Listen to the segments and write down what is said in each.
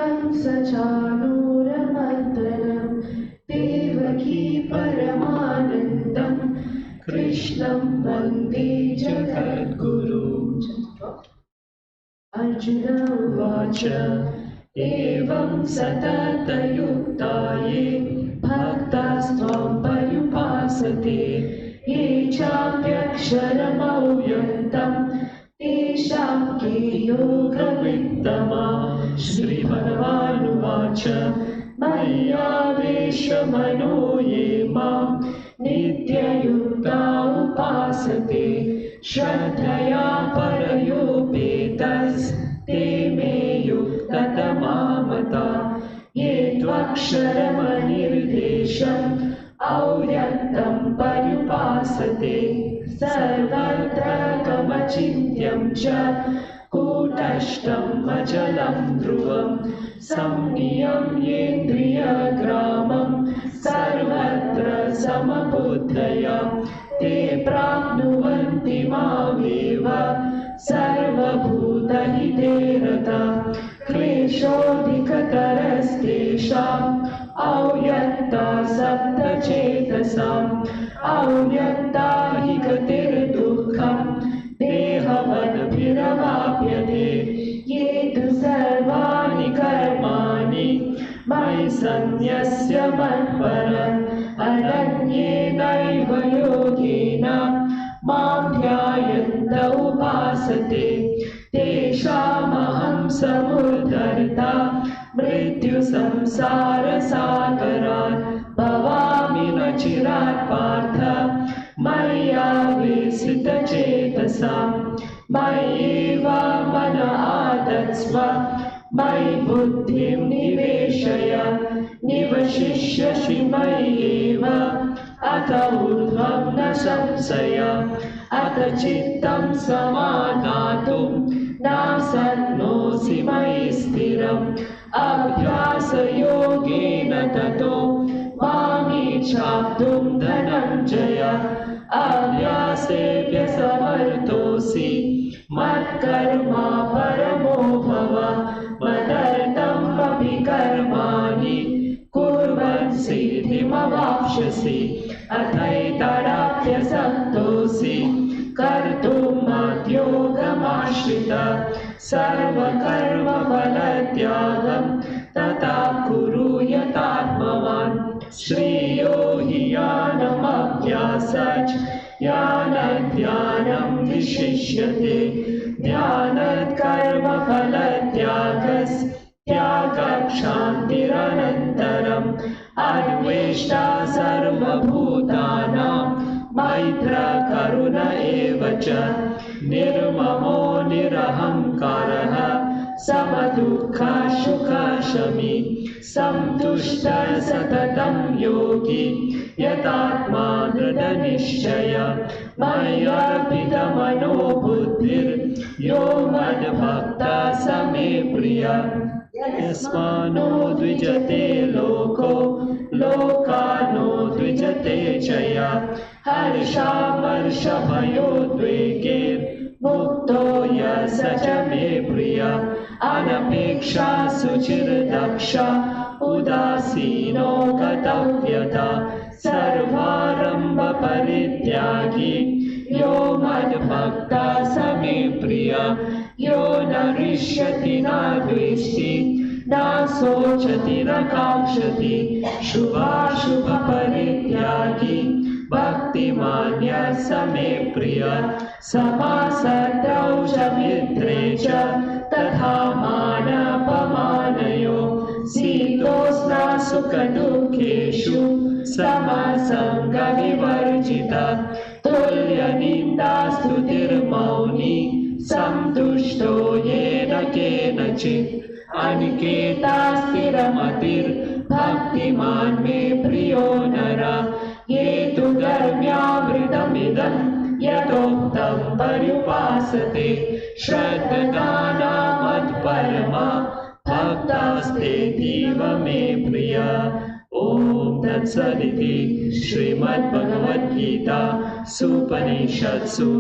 कंसचाणूरमर्दनं देवकी परमानन्दं कृष्णं वन्दे जगद्गुरुं। अर्जुन उवाच एवं सततयुक्ता ये भक्तास्त्वां पर्युपासते ये चाप्यक्षरमव्यक्तं तेषां के योगवित्तमाः। श्रीभगवानुवाच मय्यावेशमनो ये मां नित्ययुक्ता उपासते श्रद्धया परयोपेतस्ते मे युक्ततमा मताः। ये त्वक्षरमनिर्देशम् अव्यक्तं पर्युपासते सर्वत्र गमचिन्त्यं च कूटस्थम् अचलं ध्रुवं संनियम्येन्द्रियग्रामं सर्वत्र समबुद्धया ते प्राप्नुवन्ति मामेव सर्वभूतहिते रताः। क्लेशोऽधिकतरस्तेषाम् अव्यक्ता सप्तचेतसाम् अव्यक्ता हि गतिर्दुःखं देहवद्भिरवाप्यते। ये तु सर्वाणि कर्माणि मयि सन्न्यस्य मत्परम् अनन्येनैव योगेन मां ध्यायन्त उपासते तेषामहं समुद्धर्ता मृत्युसंसारसागरात् भवामि न चिरात् पार्थ मय्यावेशितचेतसाम्। मय्येव मन आदत्स्व मयि बुद्धिं निवेशय निवशिष्यसि मय्येव अत ऊर्ध्वं न संशय। अत चित्तं समाधातुं न शक्नोषि मयि स्थिरम् अभ्यासयोगेन ततो मामिच्छाप्तुं धनञ्जय। अभ्यासेऽप्यसमर्थोऽसि मत्कर्मा परमो भव मदर्थमपि कर्माणि कुर्वन् सिद्धिमवाप्स्यसि। अथैतदाप्यसक्तोऽसि कर्तुं मद्योगमाश्रितः सर्वकर्मफलत्यागं तथा कुरु यथात्मवान्। श्रेयो हि ज्ञानमभ्यासाच् ज्ञानाद् विशिष्यते ध्यानात् कर्मफलत्यागस्त्यागक्षान्तिरनन्तरम् अद्वेष्टा सर्वभूतानां मैत्रः करुण एव च निर्ममो निरहङ्कारः समदुःखः सुखशमी सन्तुष्टः सततं योगी यतात्मा दृढनिश्चय। मय्यर्पितमनो बुद्धिर्यो मद्भक्तः स मे प्रियः। यस्मानो द्विजते लोको लोकानो द्विजते च यः हर्षामर्षभयोद्वेगैर्मुक्तो यः स च मे प्रियः। अनपेक्षा शुचिर्दक्ष उदासीनो गतव्यथा सर्वारम्भपरित्यागी यो मद्भक्तः स मे प्रियः। यो न हृष्यति न द्वेष्टि न शोचति न काङ्क्षति शुभाशुभपरित्यागी भक्तिमान्यः स मे प्रियः। समासक्तौ च मित्रे च तथा मानापमानयोः शीतोष्ण सुखदुःखेषु समसङ्गविवर्जितः तुल्यनिन्दास्तुतिर्मौनी सन्तुष्टो येन केनचित्। अनिकेता स्थिरमतिर्भक्तिमान् मे प्रियो नरः। ये तु धर्म्यावृतमिदं यथोक्तं पर्युपासते श्रद्धाना मत्परमा भक्तास्तेतीव मे प्रिया। ॐ तत्सदिति श्रीमद्भगवद्गीता सुपनिषत्सु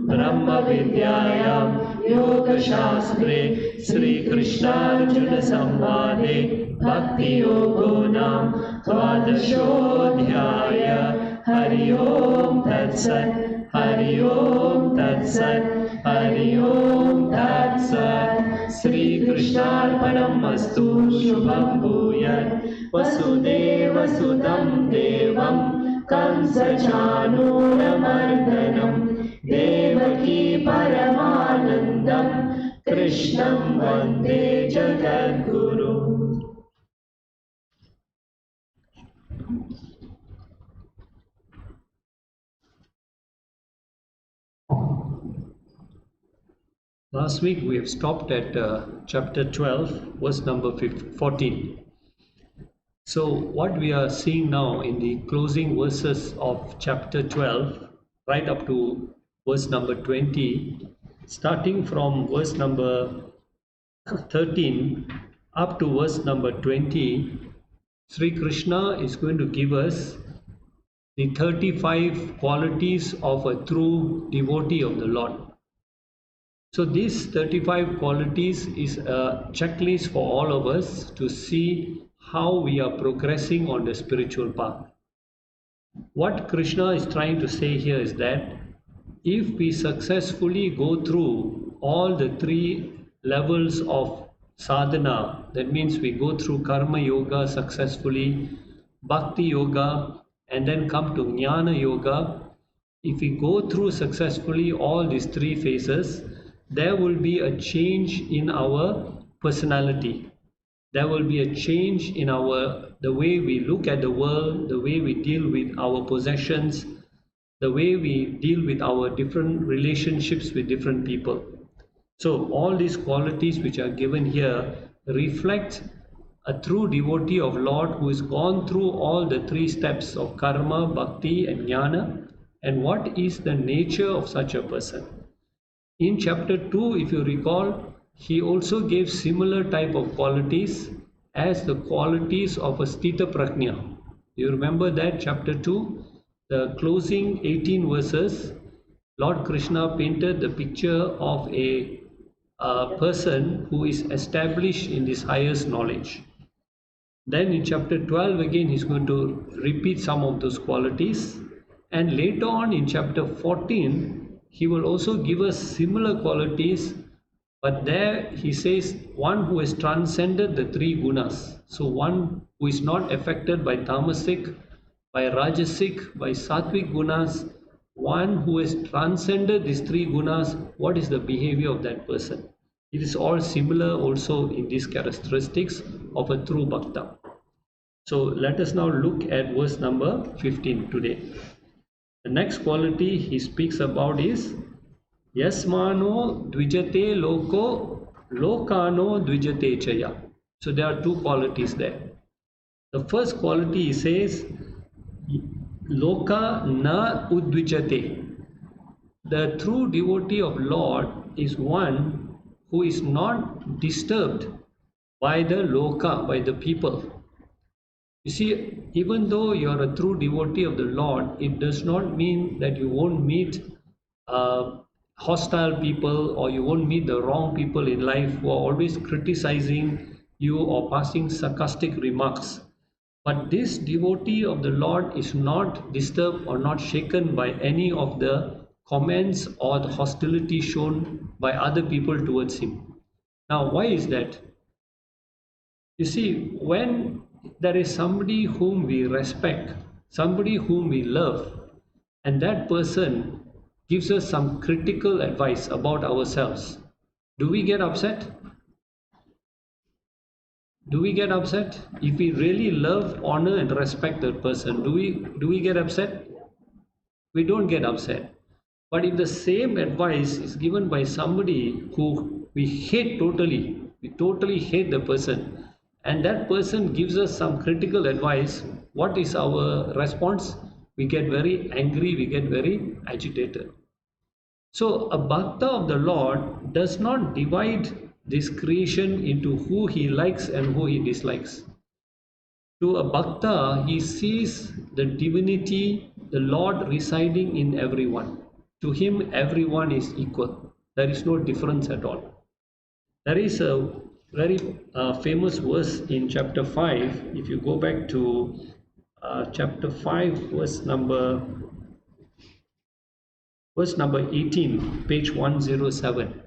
ब्रह्मविद्यायां योगशास्त्रे श्रीकृष्णार्जुनसंवादे भक्तियोगो नाम द्वादशोऽध्यायः। हरि ओम तत्सत्। हरि ओम तत्सत्। हरि ओम तत्सत्। श्रीकृष्णार्पणमस्तु। शुभं भूयात्। वसुदेवसुतं देवं कंसचाणूरमर्दनं देवकी परमानन्दं कृष्णं वन्दे जगद्गुरुम्। Last week we have stopped at chapter 12, verse number 14. So what we are seeing now in the closing verses of chapter 12, right up to verse number 20, starting from verse number 13 up to verse number 20, Sri Krishna is going to give us the 35 qualities of a true devotee of the Lord. So these 35 qualities is a checklist for all of us to see how we are progressing on the spiritual path. What Krishna is trying to say here is that if we successfully go through all the three levels of sadhana, that means we go through karma yoga successfully, bhakti yoga, and then come to jnana yoga. If we go through successfully all these three phases, there will be a change in our personality. There will be a change in the way we look at the world, the way we deal with our possessions, the way we deal with our different relationships with different people. So all these qualities which are given here reflect a true devotee of Lord who has gone through all the three steps of karma, bhakti and jnana, and what is the nature of such a person. In chapter 2, if you recall, he also gave similar type of qualities as the qualities of a Sthita Prajna. You remember that chapter 2, the closing 18 verses, Lord Krishna painted the picture of a person who is established in this highest knowledge. Then in chapter 12 again he's going to repeat some of those qualities, and later on in chapter 14 he will also give us similar qualities, but there he says one who has transcended the three gunas. So one who is not affected by tamasic, by rajasic, by sattvic gunas, one who has transcended these three gunas, what is the behavior of that person? It is all similar also in these characteristics of a true bhakta. So let us now look at verse number 15 today. The next quality he speaks about is Yasmano dvijate loko lokano dvijate chaya. So there are two qualities there. The first quality he says Loka na udvijate. The true devotee of Lord is one who is not disturbed by the loka, by the people. You see, even though you are a true devotee of the Lord, it does not mean that you won't meet hostile people, or you won't meet the wrong people in life who are always criticizing you or passing sarcastic remarks. But this devotee of the Lord is not disturbed or not shaken by any of the comments or the hostility shown by other people towards him. Now, why is that? You see, when there is somebody whom we respect, somebody whom we love, and that person gives us some critical advice about ourselves, do we get upset? Do we get upset? If we really love, honor and respect that person, do we get upset? We don't get upset. But if the same advice is given by somebody who we hate totally, we totally hate the person, and that person gives us some critical advice, what is our response? We get very angry, we get very agitated. So a bhakta of the Lord does not divide this creation into who he likes and who he dislikes. To a bhakta, he sees the divinity, the Lord residing in everyone. To him, everyone is equal. There is no difference at all. There is a very famous verse in chapter 5. If you go back to chapter 5, verse number 18, page 107.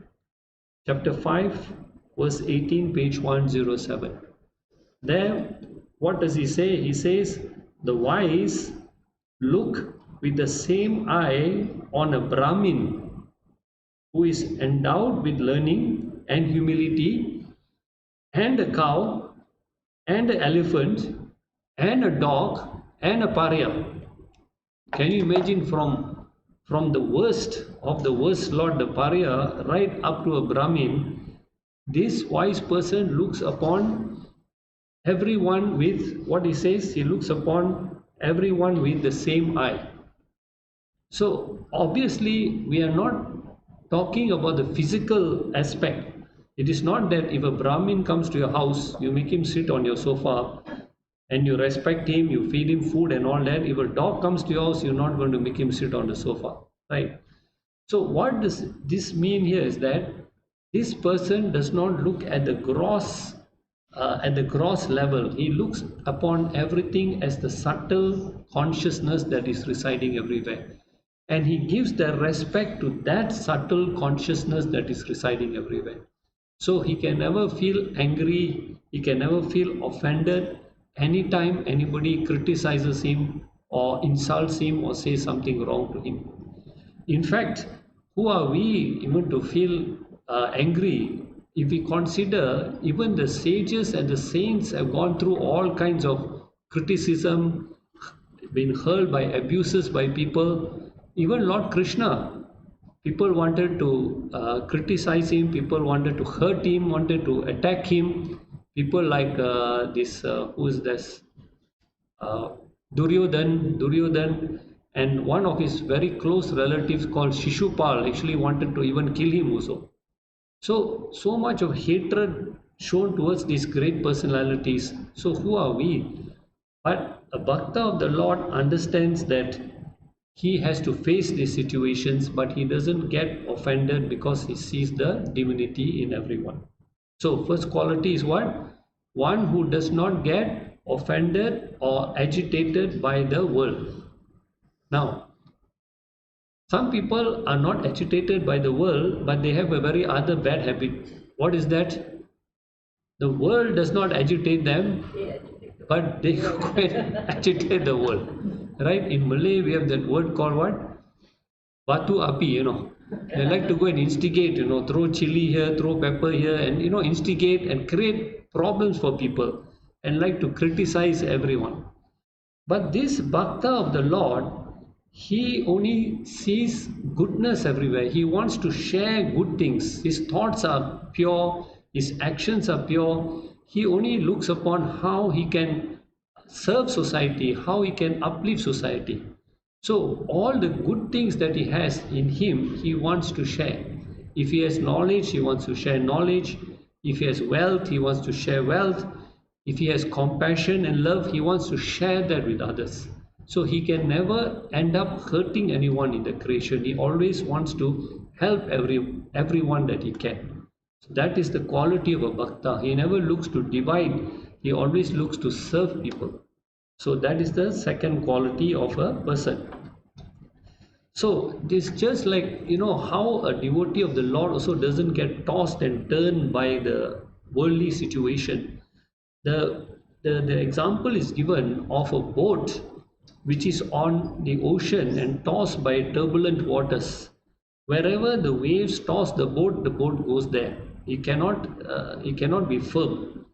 Chapter 5, verse 18, page 107. There, what does he say? He says, the wise look with the same eye on a Brahmin who is endowed with learning and humility, and a cow, and an elephant, and a dog, and a pariah. Can you imagine from the worst of the worst Lord, the pariah, right up to a Brahmin, this wise person looks upon everyone with, what he says, he looks upon everyone with the same eye. So obviously we are not talking about the physical aspect. It is not that if a Brahmin comes to your house, you make him sit on your sofa and you respect him, you feed him food and all that. If a dog comes to your house, you're not going to make him sit on the sofa, right? So what does this mean here is that this person does not look at the gross level. He looks upon everything as the subtle consciousness that is residing everywhere. And he gives the respect to that subtle consciousness that is residing everywhere. So he can never feel angry, he can never feel offended anytime anybody criticizes him or insults him or says something wrong to him. In fact, who are we even to feel angry if we consider even the sages and the saints have gone through all kinds of criticism, been hurled by abuses by people. Even Lord Krishna, people wanted to criticize him, people wanted to hurt him, wanted to attack him. People like who is this? Duryodhan, and one of his very close relatives called Shishupal actually wanted to even kill him also. So much of hatred shown towards these great personalities. So who are we? But a Bhakta of the Lord understands that he has to face these situations, but he doesn't get offended because he sees the divinity in everyone. So first quality is what? One who does not get offended or agitated by the world. Now, some people are not agitated by the world, but they have a very other bad habit. What is that? The world does not agitate them, but they quite agitate the world. Right? In Malay, we have that word called what? Batu api, They like to go and instigate, throw chili here, throw pepper here, and, instigate and create problems for people and like to criticize everyone. But this Bhakta of the Lord, he only sees goodness everywhere. He wants to share good things. His thoughts are pure, his actions are pure. He only looks upon how he can serve society, how he can uplift society. So all the good things that he has in him, he wants to share. If he has knowledge, he wants to share knowledge. If he has wealth, he wants to share wealth. If he has compassion and love, he wants to share that with others. So he can never end up hurting anyone in the creation. He always wants to help everyone that he can. So that is the quality of a Bhakta. He never looks to divide. He always looks to serve people. So that is the second quality of a person. So this just like, how a devotee of the Lord also doesn't get tossed and turned by the worldly situation. The example is given of a boat which is on the ocean and tossed by turbulent waters. Wherever the waves toss the boat goes there. It cannot be firm.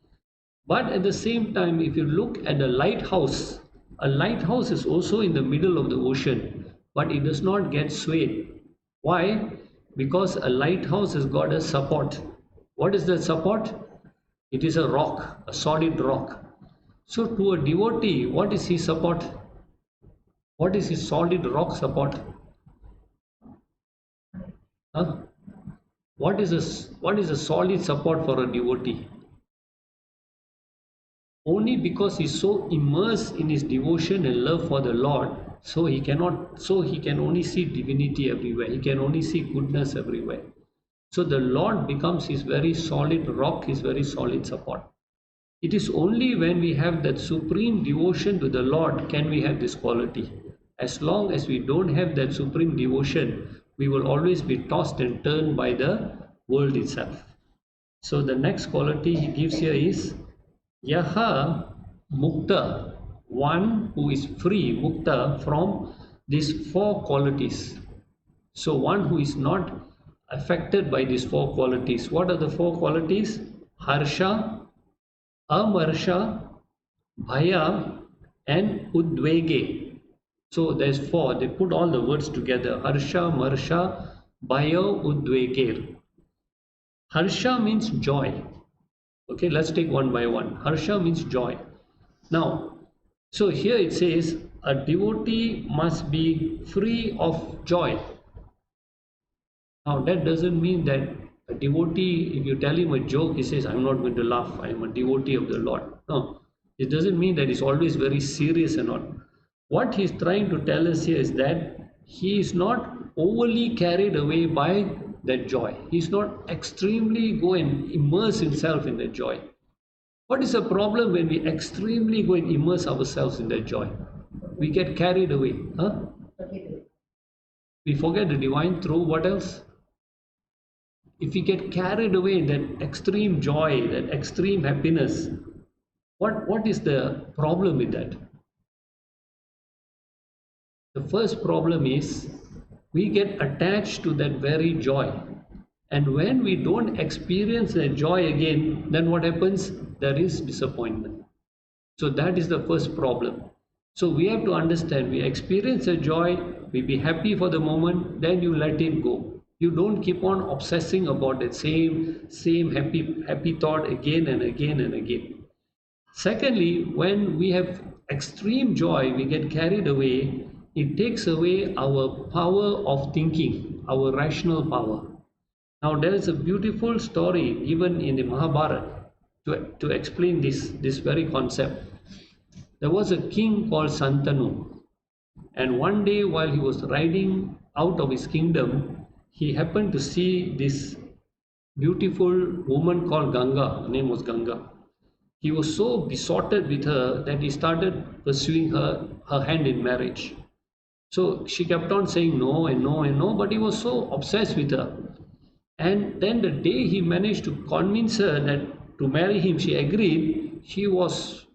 But at the same time, if you look at a lighthouse is also in the middle of the ocean, but it does not get swayed. Why? Because a lighthouse has got a support. What is that support? It is a rock, a solid rock. So to a devotee, what is his support? What is his solid rock support? Huh? What is a solid support for a devotee? Only because he's so immersed in his devotion and love for the Lord, So he can only see divinity everywhere. He can only see goodness everywhere. So the Lord becomes his very solid rock, his very solid support. It is only when we have that supreme devotion to the Lord can we have this quality. As long as we don't have that supreme devotion, we will always be tossed and turned by the world itself. So the next quality he gives here is Yaha Mukta, one who is free, Mukta, from these four qualities. So one who is not affected by these four qualities. What are the four qualities? Harsha, Amarsha, Bhaya, and Udvege. So there's four. They put all the words together. Harsha, Marsha, Bhaya, Udvege. Harsha means joy. Okay, let's take one by one. Harsha means joy. Now, so here it says a devotee must be free of joy. Now, that doesn't mean that a devotee, if you tell him a joke, he says, I'm not going to laugh, I'm a devotee of the Lord. No, it doesn't mean that he's always very serious and all. What he's trying to tell us here is that he is not overly carried away by that joy. He's not extremely go and immerse himself in that joy. What is the problem when we extremely go and immerse ourselves in that joy? We get carried away. Huh? We forget the divine through what else? If we get carried away in that extreme joy, that extreme happiness, what is the problem with that? The first problem is we get attached to that very joy. And when we don't experience that joy again, then what happens? There is disappointment. So that is the first problem. So we have to understand, we experience a joy, we be happy for the moment, then you let it go. You don't keep on obsessing about that same happy thought again and again and again. Secondly, when we have extreme joy, we get carried away, it takes away our power of thinking, our rational power. Now there is a beautiful story given in the Mahabharata to explain this very concept. There was a king called Santanu, and one day while he was riding out of his kingdom, he happened to see this beautiful woman called Ganga. Her name was Ganga. He was so besotted with her that he started pursuing her hand in marriage. So she kept on saying no and no and no, but he was so obsessed with her. And then the day he managed to convince her that to marry him, she agreed. She was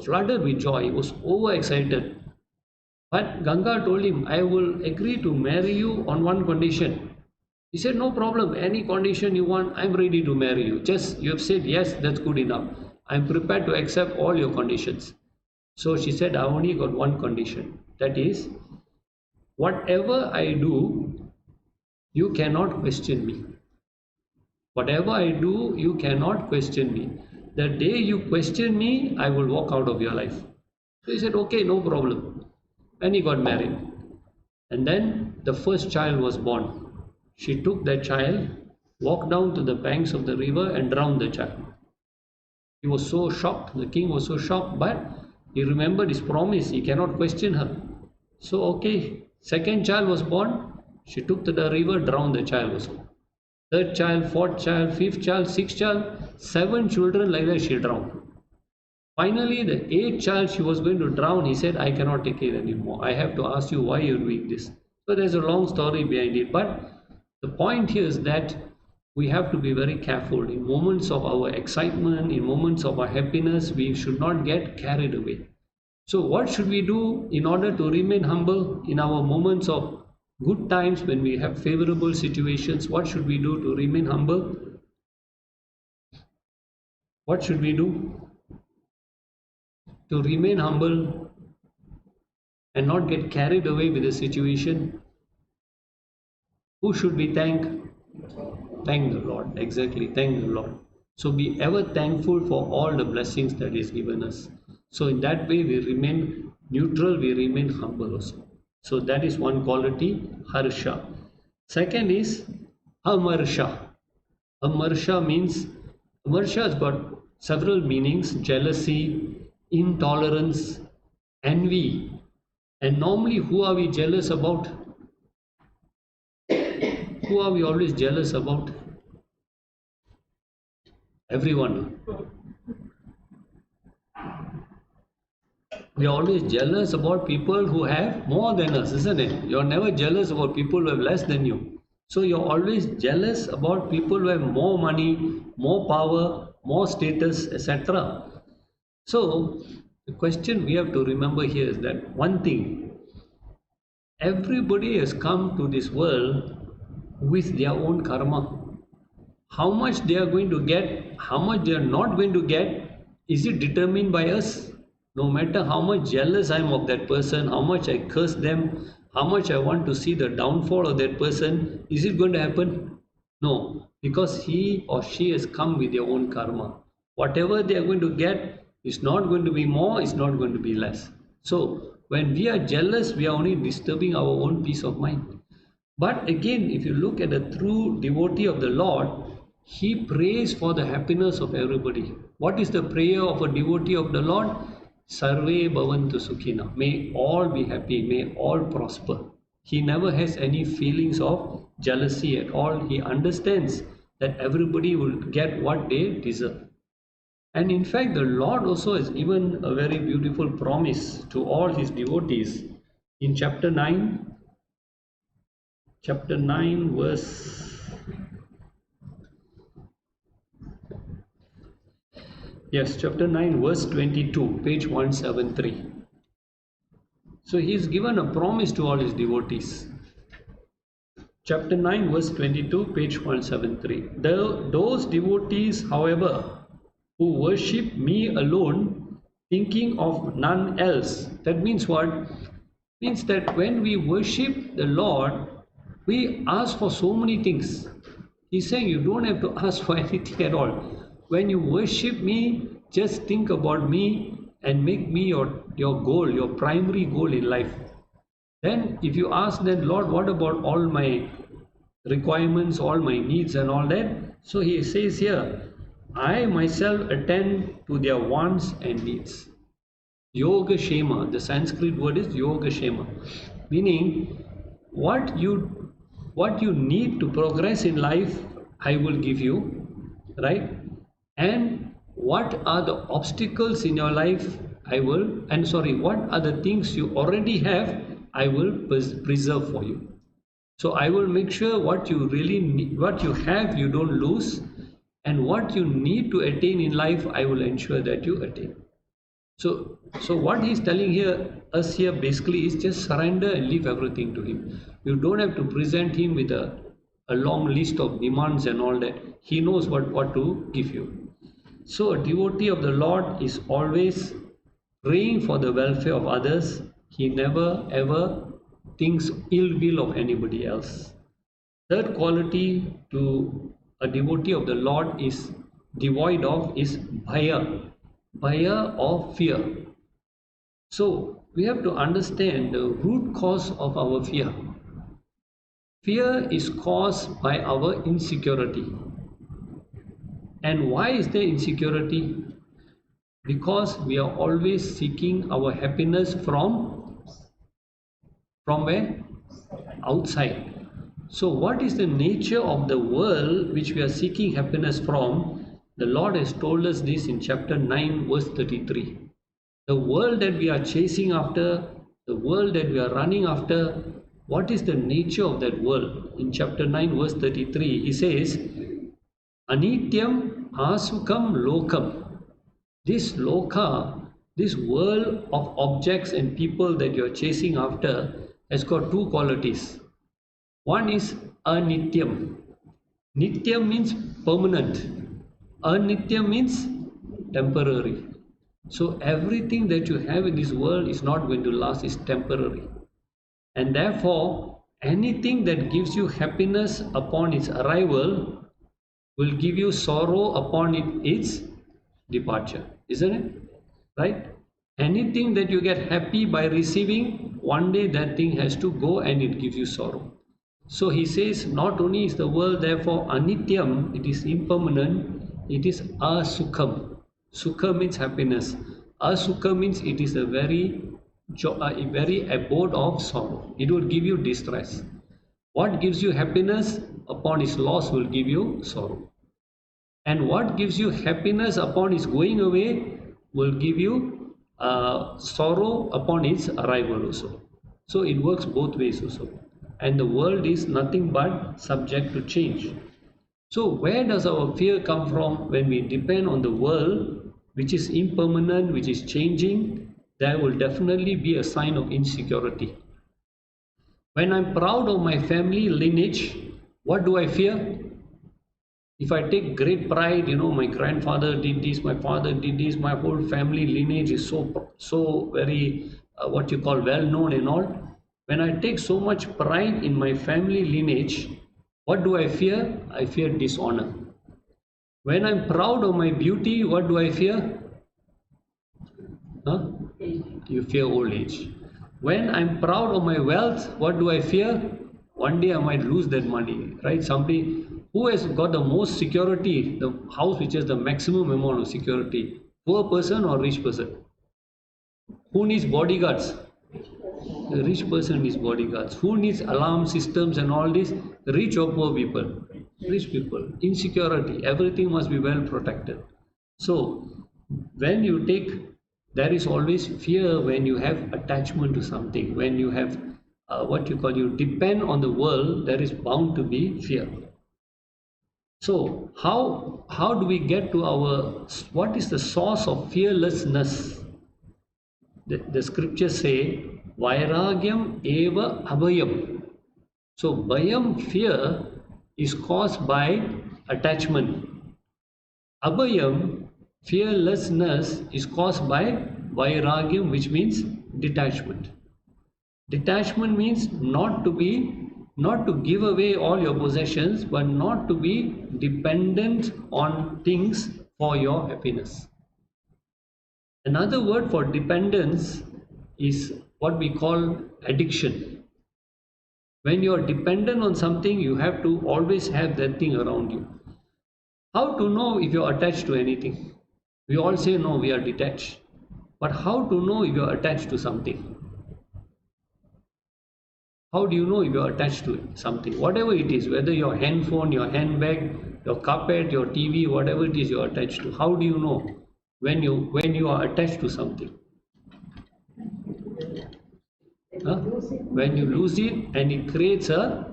flooded with joy. He was overexcited. But Ganga told him, I will agree to marry you on one condition. He said, no problem, any condition you want, I'm ready to marry you. Just you have said yes, that's good enough. I'm prepared to accept all your conditions. So she said, I only got one condition. That is, whatever I do, you cannot question me. Whatever I do, you cannot question me. The day you question me, I will walk out of your life. So he said, okay, no problem. And he got married. And then the first child was born. She took that child, walked down to the banks of the river and drowned the child. He was so shocked, the king was so shocked, but he remembered his promise, he cannot question her. So okay, second child was born, she took to the river, drowned the child also. Third child, fourth child, fifth child, sixth child, 7 children like that she drowned. Finally, the 8th child she was going to drown, he said, I cannot take it anymore. I have to ask you why you're doing this. So there's a long story behind it, but the point here is that we have to be very careful. In moments of our excitement, in moments of our happiness, we should not get carried away. So what should we do in order to remain humble in our moments of good times when we have favorable situations? What should we do to remain humble? What should we do to remain humble and not get carried away with the situation? Who should we thank? Thank the Lord. Exactly. Thank the Lord. So be ever thankful for all the blessings that He has given us. So in that way we remain neutral, we remain humble also. So that is one quality, harsha. Second is amarsha. Amarsha has got several meanings: jealousy, intolerance, envy, And normally, who are we jealous about? Who are we always jealous about? Everyone. We are always jealous about people who have more than us, isn't it? You're never jealous about people who have less than you. So you're always jealous about people who have more money, more power, more status, etc. So the question we have to remember here is that one thing, everybody has come to this world with their own karma. How much they are going to get, how much they are not going to get, is it determined by us? No matter how much jealous I am of that person, how much I curse them, how much I want to see the downfall of that person, is it going to happen? No, because he or she has come with their own karma. Whatever they are going to get is not going to be more, it's not going to be less. So, when we are jealous, we are only disturbing our own peace of mind. But again, if you look at a true devotee of the Lord, he prays for the happiness of everybody. What is the prayer of a devotee of the Lord? Sarve bhavantu sukhina. May all be happy, may all prosper. He never has any feelings of jealousy at all. He understands that everybody will get what they deserve. And in fact, the Lord also has given a very beautiful promise to all his devotees. In chapter 9 verse, yes, chapter 9 verse 22, page 173. So he's given a promise to all his devotees. Chapter 9 verse 22, page 173. Those devotees, however, who worship me alone, thinking of none else. That means what? Means that when we worship the Lord, we ask for so many things. He's saying you don't have to ask for anything at all. When you worship me, just think about me and make me your goal, your primary goal in life. Then if you ask then, Lord, what about all my requirements, all my needs and all that? So he says here, I myself attend to their wants and needs. Yoga Shema, the Sanskrit word is Yoga Shema, meaning what you need to progress in life, I will give you, right? And what are the obstacles in your life, what are the things you already have, I will preserve for you. So I will make sure what you really need, what you have, you don't lose, and what you need to attain in life, I will ensure that you attain. So what he's telling us here basically is just surrender and leave everything to him. You don't have to present him with a long list of demands and all that. He knows what to give you. So a devotee of the Lord is always praying for the welfare of others. He never ever thinks ill will of anybody else. Third quality to a devotee of the Lord is devoid of is bhaya or fear. So we have to understand the root cause of our fear. Fear is caused by our insecurity. And why is there insecurity? Because we are always seeking our happiness from where? Outside. So what is the nature of the world which we are seeking happiness from? The Lord has told us this in chapter 9 verse 33. The world that we are chasing after, the world that we are running after, what is the nature of that world? In chapter 9 verse 33, he says, Anityam asukam lokam. This loka, this world of objects and people that you are chasing after has got two qualities. One is anityam. Nityam means permanent. Anityam means temporary. So everything that you have in this world is not going to last, is temporary. And therefore, anything that gives you happiness upon its arrival will give you sorrow upon its departure, isn't it? Right? Anything that you get happy by receiving, one day that thing has to go and it gives you sorrow. So he says, not only is the world therefore anityam, it is impermanent, it is asukham. Sukha means happiness. Asukha means it is a very a very abode of sorrow. It will give you distress. What gives you happiness upon its loss will give you sorrow. And what gives you happiness upon its going away will give you sorrow upon its arrival also. So it works both ways also. And the world is nothing but subject to change. So where does our fear come from? When we depend on the world, which is impermanent, which is changing, there will definitely be a sign of insecurity. When I'm proud of my family lineage, what do I fear? If I take great pride, my grandfather did this, my father did this, my whole family lineage is so very what you call well known and all. When I take so much pride in my family lineage, what do I fear? I fear dishonor. When I'm proud of my beauty, what do I fear? Huh? You fear old age. When I'm proud of my wealth, what do I fear? One day I might lose that money, right? Somebody who has got the most security, the house which has the maximum amount of security, poor person or rich person? Who needs bodyguards? The rich person needs bodyguards. Who needs alarm systems and all this? Rich or poor people? Rich people. Insecurity. Everything must be well protected. So, when you take, there is always fear when you have attachment to something. When you have you depend on the world, there is bound to be fear. So, how do we get to what is the source of fearlessness? The scriptures say, Vairagyam eva abhayam. So, bhayam, fear, is caused by attachment. Abhayam, fearlessness, is caused by vairagyam, which means detachment. Detachment means not to give away all your possessions, but not to be dependent on things for your happiness. Another word for dependence is what we call addiction. When you are dependent on something, you have to always have that thing around you. How to know if you are attached to anything? We all say no, we are detached. But how to know if you are attached to something? How do you know if you are attached to something? Whatever it is, whether your handphone, your handbag, your carpet, your TV, whatever it is you are attached to. How do you know when you are attached to something? Huh? When you lose it and it creates a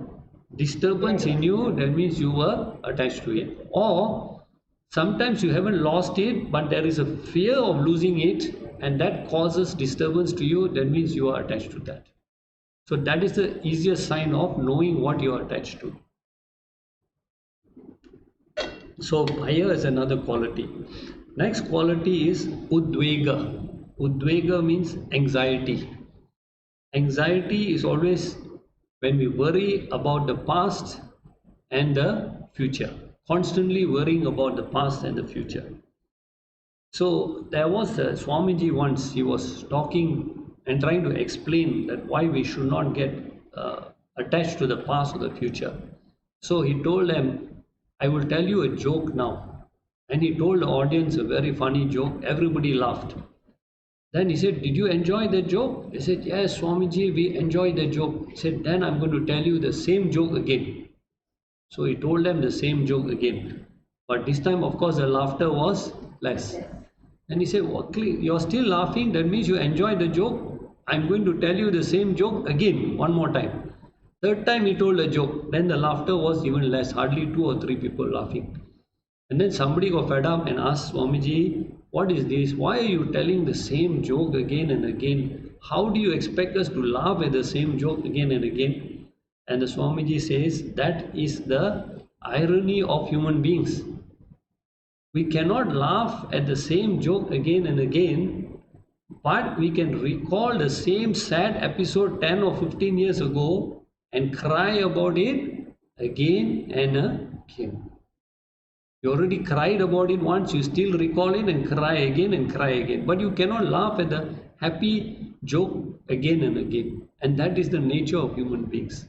disturbance in you, that means you were attached to it. Or sometimes you haven't lost it, but there is a fear of losing it, and that causes disturbance to you, that means you are attached to that. So that is the easiest sign of knowing what you are attached to. So bhaya is another quality. Next quality is udvega. Udvega means anxiety. Anxiety is always when we worry about the past and the future. Constantly worrying about the past and the future. So there was a Swamiji once, he was talking and trying to explain that why we should not get attached to the past or the future. So he told them, I will tell you a joke now. And he told the audience a very funny joke. Everybody laughed. Then he said, did you enjoy the joke? They said, yes, Swamiji, we enjoyed the joke. He said, then I'm going to tell you the same joke again. So he told them the same joke again. But this time, of course, the laughter was less. And he said, okay, you're still laughing, that means you enjoyed the joke. I'm going to tell you the same joke again, one more time. Third time he told a joke, then the laughter was even less, hardly 2 or 3 people laughing. And then somebody got fed up and asked Swamiji, what is this? Why are you telling the same joke again and again? How do you expect us to laugh at the same joke again and again? And the Swamiji says, that is the irony of human beings. We cannot laugh at the same joke again and again, but we can recall the same sad episode 10 or 15 years ago and cry about it again and again. You already cried about it once, you still recall it and cry again and cry again. But you cannot laugh at the happy joke again and again. And that is the nature of human beings.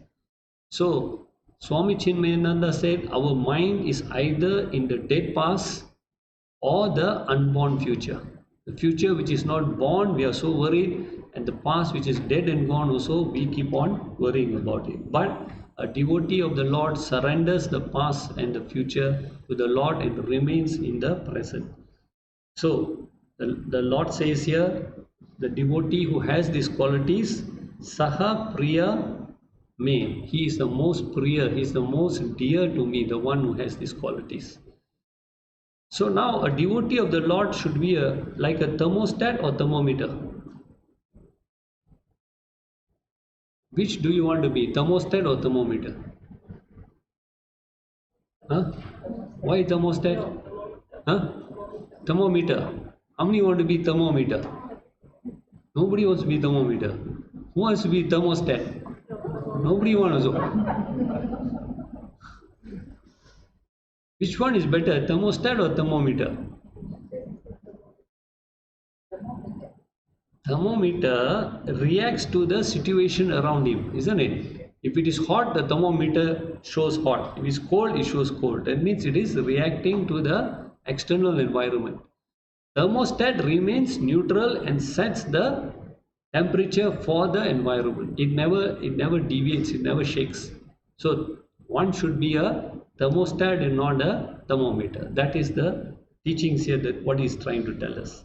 So, Swami Chinmayananda said, our mind is either in the dead past or the unborn future. The future which is not born, we are so worried, and the past which is dead and gone also, we keep on worrying about it. But a devotee of the Lord surrenders the past and the future to the Lord and remains in the present. So the Lord says here, the devotee who has these qualities, Saha Priya Me, he is the most Priya, he is the most dear to me, the one who has these qualities. So now a devotee of the Lord should be like a thermostat or thermometer. Which do you want to be, thermostat or thermometer? Huh? Why thermostat? Huh? Thermometer. How many want to be thermometer? Nobody wants to be thermometer. Who wants to be thermostat? Nobody wants to. Which one is better, thermostat or thermometer? Thermometer reacts to the situation around him, isn't it? If it is hot, the thermometer shows hot. If it is cold, it shows cold. That means it is reacting to the external environment. Thermostat remains neutral and sets the temperature for the environment. It never deviates, it never shakes. So one should be a thermostat and not a thermometer. That is the teachings here, that what he is trying to tell us.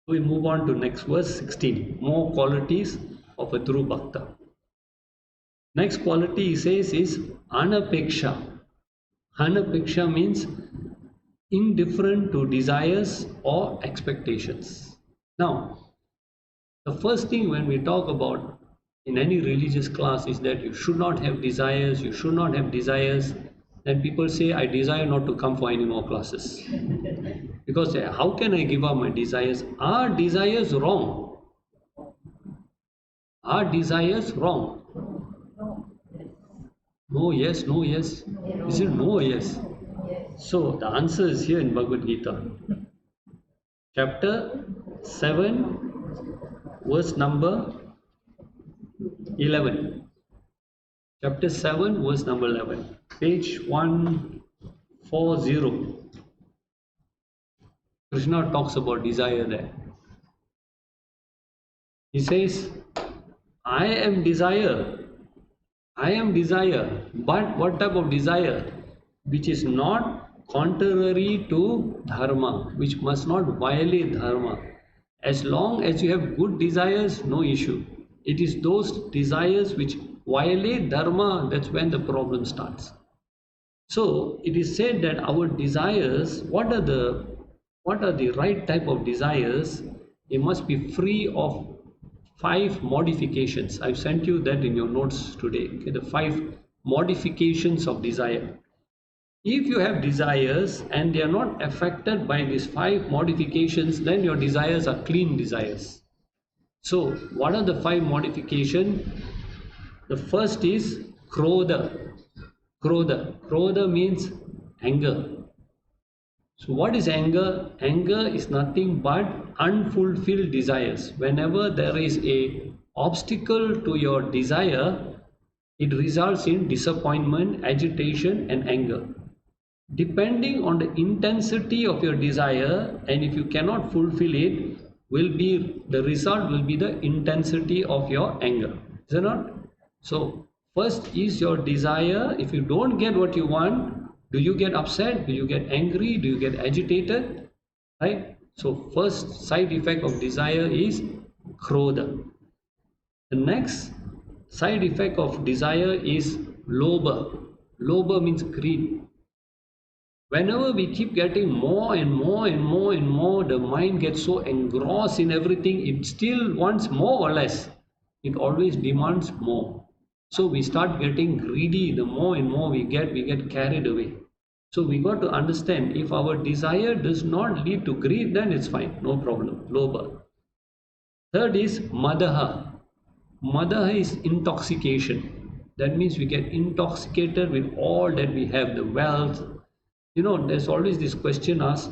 We move on to next verse 16. More qualities of a true bhakta. Next quality he says is anapeksha. Anapeksha means indifferent to desires or expectations. Now, the first thing when we talk about in any religious class is that you should not have desires, you should not have desires. Then people say, I desire not to come for any more classes. Because how can I give up my desires? Are desires wrong? Are desires wrong? No, yes, no, yes. Is it no, yes? So the answer is here in Bhagavad Gita. Chapter 7, verse number 11. Chapter 7, verse number 11. Page 140. Krishna talks about desire there. He says, I am desire. I am desire. But what type of desire? Which is not contrary to dharma, which must not violate dharma. As long as you have good desires, no issue. It is those desires which violate dharma, that's when the problem starts. So it is said that our desires, what are the right type of desires? It must be free of 5 modifications. I've sent you that in your notes today. Okay, the 5 modifications of desire. If you have desires and they are not affected by these 5 modifications, then your desires are clean desires. So what are the 5 modifications? The first is Krodha. Krodha means anger. So what is anger? Anger is nothing but unfulfilled desires. Whenever there is a obstacle to your desire, it results in disappointment, agitation and anger. Depending on the intensity of your desire, and if you cannot fulfill it, the result will be the intensity of your anger. Is it not? So first is your desire. If you don't get what you want, do you get upset? Do you get angry? Do you get agitated? Right? So first side effect of desire is Krodha. The next side effect of desire is Lobha. Lobha means greed. Whenever we keep getting more and more and more and more, the mind gets so engrossed in everything, it still wants more or less. It always demands more. So we start getting greedy. The more and more we get carried away. So we got to understand, if our desire does not lead to greed, then it's fine, no problem. Lobha. Third is Madaha. Madaha is intoxication. That means we get intoxicated with all that we have, the wealth. You know, there's always this question asked,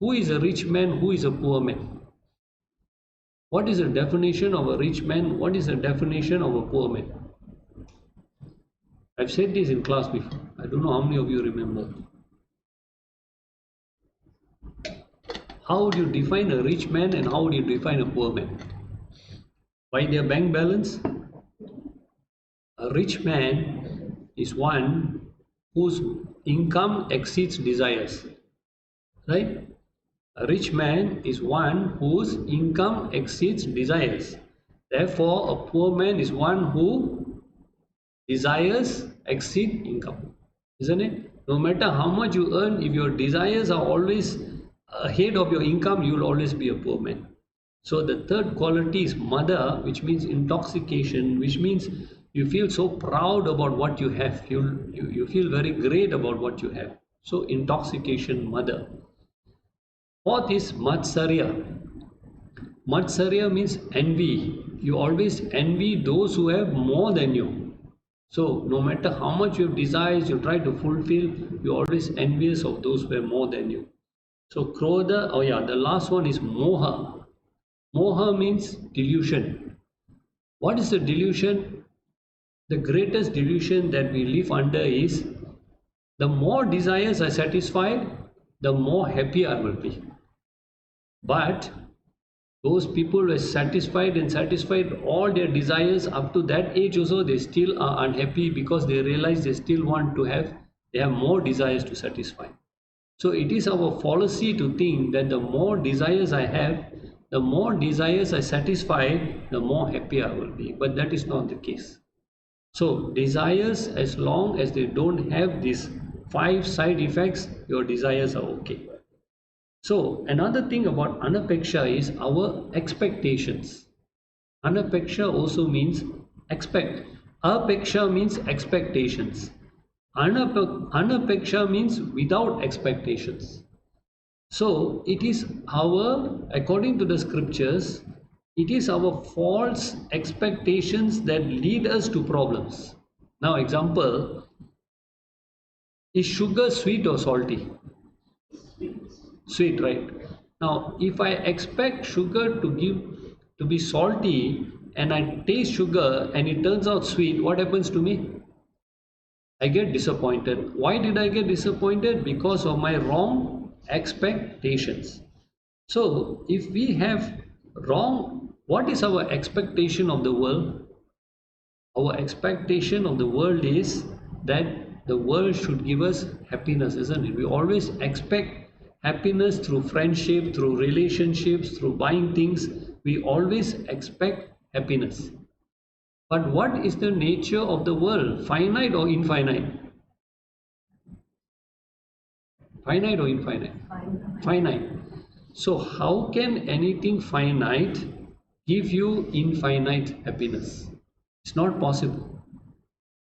who is a rich man, who is a poor man? What is the definition of a rich man? What is the definition of a poor man? I've said this in class before. I don't know how many of you remember. How would you define a rich man and how would you define a poor man? By their bank balance? A rich man is one whose income exceeds desires, right? A rich man is one whose income exceeds desires. Therefore, a poor man is one who desires exceed income, isn't it? No matter how much you earn, if your desires are always ahead of your income, you will always be a poor man. So the third quality is Mada, which means intoxication, which means you feel so proud about what you have. You feel very great about what you have. So intoxication, Mada. Fourth is Matsarya. Matsarya means envy. You always envy those who have more than you. So no matter how much you have desires you try to fulfill, you're always envious of those who have more than you. So Krodha, oh yeah, the last one is Moha. Moha means delusion. What is the delusion? The greatest delusion that we live under is the more desires I satisfied, the more happy I will be. But those people who are satisfied and satisfied all their desires up to that age also, they still are unhappy because they realize they still want to have, they have more desires to satisfy. So it is our fallacy to think that the more desires I have, the more desires I satisfy, the more happy I will be. But that is not the case. So desires, as long as they don't have these 5 side effects, your desires are okay. So another thing about anapeksha is our expectations. Anapeksha also means expect. Apeksha means expectations. Anapeksha means without expectations. So it is our, according to the scriptures, it is our false expectations that lead us to problems. Now example, is sugar sweet or salty? Sweet, right? Now if I expect sugar to be salty and I taste sugar and it turns out sweet, what happens to me? I get disappointed. Why did I get disappointed? Because of my wrong expectations. So if we have wrong, what is our expectation of the world? Our expectation of the world is that the world should give us happiness, isn't it? We always expect happiness through friendship, through relationships, through buying things. We always expect happiness. But what is the nature of the world? Finite or infinite? Finite or infinite? Finite. So how can anything finite give you infinite happiness? It's not possible.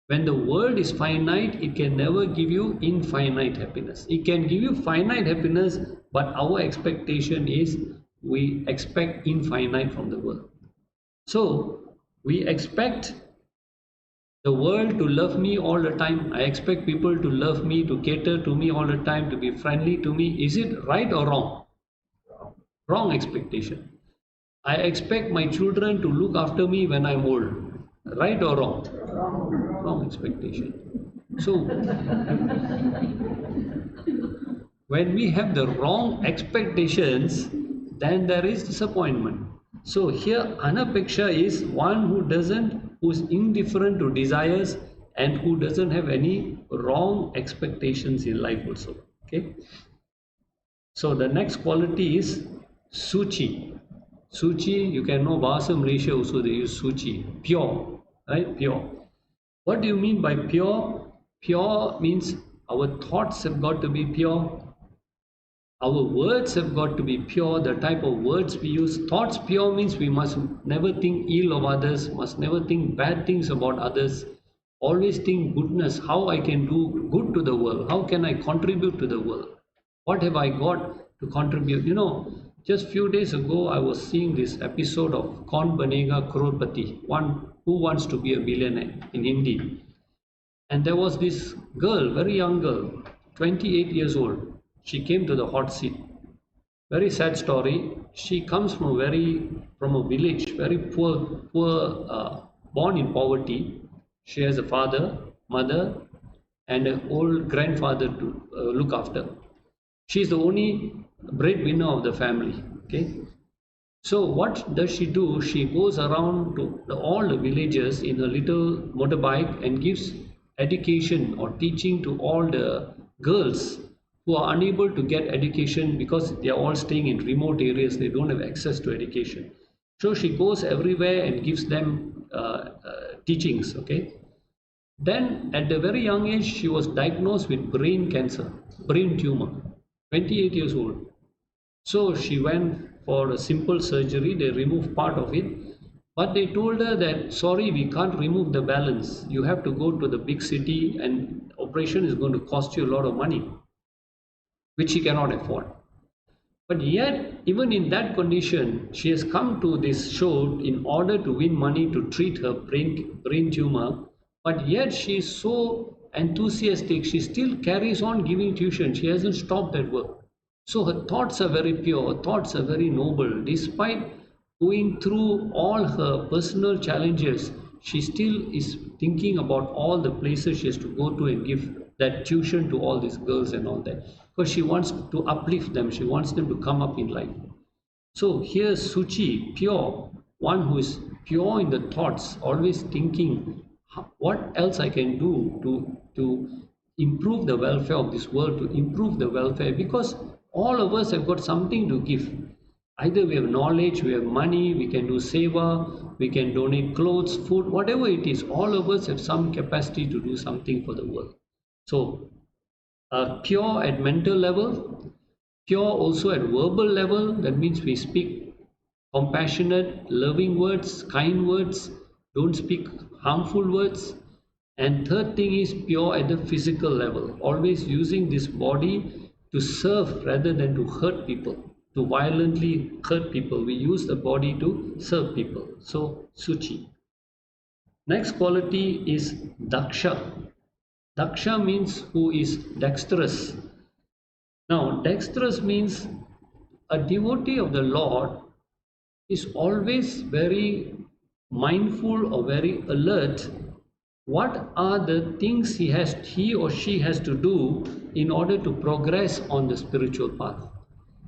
When the world is finite, it can never give you infinite happiness. It can give you finite happiness, but our expectation is we expect infinite from the world. So we expect the world to love me all the time. I expect people to love me, to cater to me all the time, to be friendly to me. Is it right or wrong? Wrong expectation. I expect my children to look after me when I'm old. Right or wrong? Wrong expectation. So, when we have the wrong expectations, then there is disappointment. So here anapeksha is one who's indifferent to desires and who doesn't have any wrong expectations in life also. Okay. So the next quality is suci. Suci, you can know Bahasa Malaysia also they use suci, pure, right? Pure. What do you mean by pure? Pure means our thoughts have got to be pure. Our words have got to be pure, the type of words we use. Thoughts pure means we must never think ill of others, must never think bad things about others. Always think goodness, how I can do good to the world, how can I contribute to the world? What have I got to contribute? You know, just few days ago I was seeing this episode of Kaun Banega Krodpati, one who wants to be a billionaire in Hindi. And there was this girl, very young girl, 28 years old. She came to the hot seat. Very sad story. She comes from a village, very poor, born in poverty. She has a father, mother, and an old grandfather to look after. She is the only breadwinner of the family. Okay. So what does she do? She goes around to all the villages in a little motorbike and gives education or teaching to all the girls who are unable to get education because they are all staying in remote areas. They don't have access to education. So she goes everywhere and gives them teachings. Okay. Then at a very young age, she was diagnosed with brain cancer, brain tumor, 28 years old. So she went for a simple surgery. They removed part of it, but they told her that sorry, we can't remove the balance. You have to go to the big city, and operation is going to cost you a lot of money, which she cannot afford. But yet, even in that condition, she has come to this show in order to win money to treat her brain tumor. But yet, she is so enthusiastic. She still carries on giving tuition. She hasn't stopped that work. So her thoughts are very pure, her thoughts are very noble. Despite going through all her personal challenges, she still is thinking about all the places she has to go to and give that tuition to all these girls and all that. Because she wants to uplift them, she wants them to come up in life. So here's Suchi, pure, one who is pure in the thoughts, always thinking what else I can do to improve the welfare of this world, to improve the welfare, because all of us have got something to give. Either we have knowledge, we have money, we can do seva, we can donate clothes, food, whatever it is, all of us have some capacity to do something for the world. So pure at mental level, pure also at verbal level. That means we speak compassionate, loving words, kind words, don't speak harmful words. And third thing is pure at the physical level, always using this body to serve rather than to hurt people, to violently hurt people. We use the body to serve people. So Suchi. Next quality is Daksha. Daksha means who is dexterous. Now, dexterous means a devotee of the Lord is always very mindful or very alert. What are the things he or she has to do in order to progress on the spiritual path?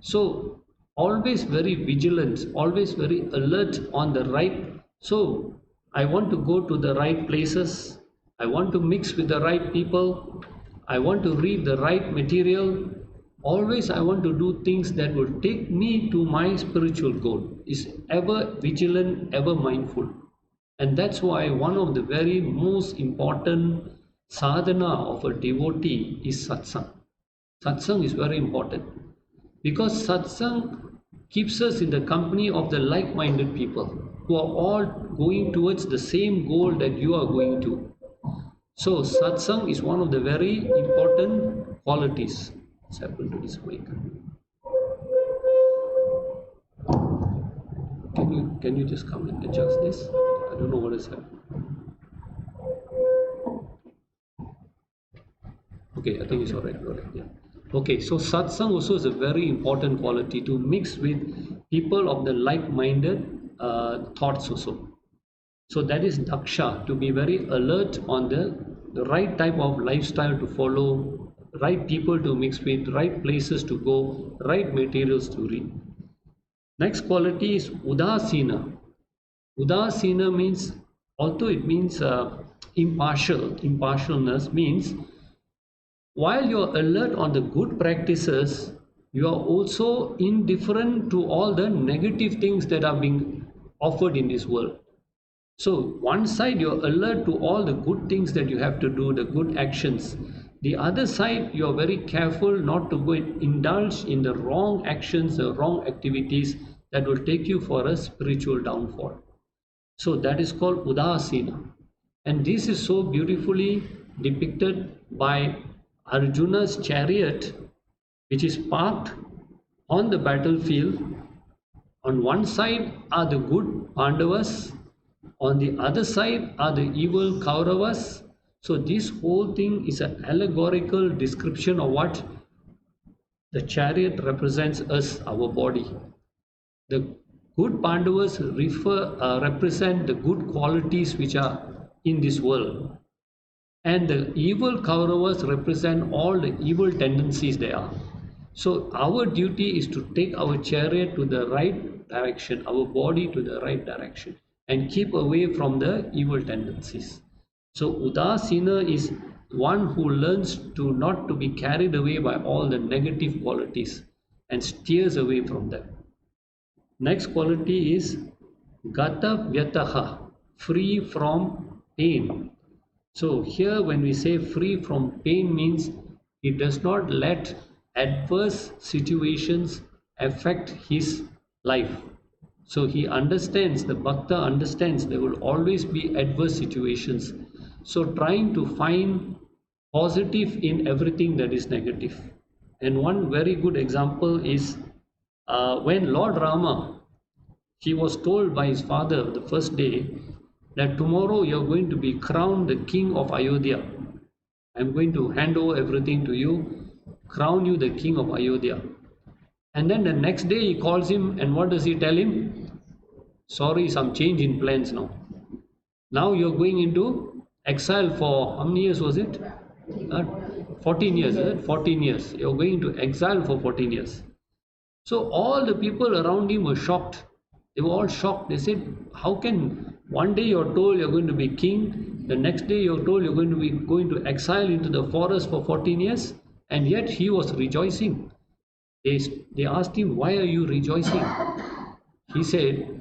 So, always very vigilant, always very alert on the right. So, I want to go to the right places. I want to mix with the right people. I want to read the right material. Always I want to do things that will take me to my spiritual goal. Is ever vigilant, ever mindful. And that's why one of the very most important sadhana of a devotee is satsang. Satsang is very important because satsang keeps us in the company of the like-minded people who are all going towards the same goal that you are going to. So satsang is one of the very important qualities. What's happened to this mic? Can you just come and adjust this? I don't know what has happened. Okay, I think it's all right. Yeah. Okay, so satsang also is a very important quality to mix with people of the like-minded thoughts also. So that is daksha, to be very alert on the right type of lifestyle to follow, right people to mix with, right places to go, right materials to read. Next quality is udasina. Udasina means, although it means impartialness means while you are alert on the good practices, you are also indifferent to all the negative things that are being offered in this world. So one side you're alert to all the good things that you have to do, the good actions. The other side you're very careful not to go and indulge in the wrong actions, the wrong activities that will take you for a spiritual downfall. So that is called Udasina. And this is so beautifully depicted by Arjuna's chariot, which is parked on the battlefield. On one side are the good Pandavas, on the other side are the evil Kauravas. So this whole thing is an allegorical description of what the chariot represents us, our body. The good Pandavas represent the good qualities which are in this world. And the evil Kauravas represent all the evil tendencies there are. So our duty is to take our chariot to the right direction, our body to the right direction, and keep away from the evil tendencies. So Udasina is one who learns to not to be carried away by all the negative qualities and steers away from them. Next quality is Gata Vyataha, free from pain. So here when we say free from pain means he does not let adverse situations affect his life. So he understands, the Bhakta understands there will always be adverse situations. So trying to find positive in everything that is negative. And one very good example is when Lord Rama, he was told by his father the first day that tomorrow you are going to be crowned the king of Ayodhya. I am going to hand over everything to you, crown you the king of Ayodhya. And then the next day he calls him, and what does he tell him? Sorry, some change in plans now. Now you are going into exile for how many years was it? 14 years, 14 years. You are going into exile for 14 years. So all the people around him were shocked. They were all shocked. They said, how can one day you're told you're going to be king, the next day you're told you're going to be going to exile into the forest for 14 years, and yet he was rejoicing. They asked him, why are you rejoicing? He said,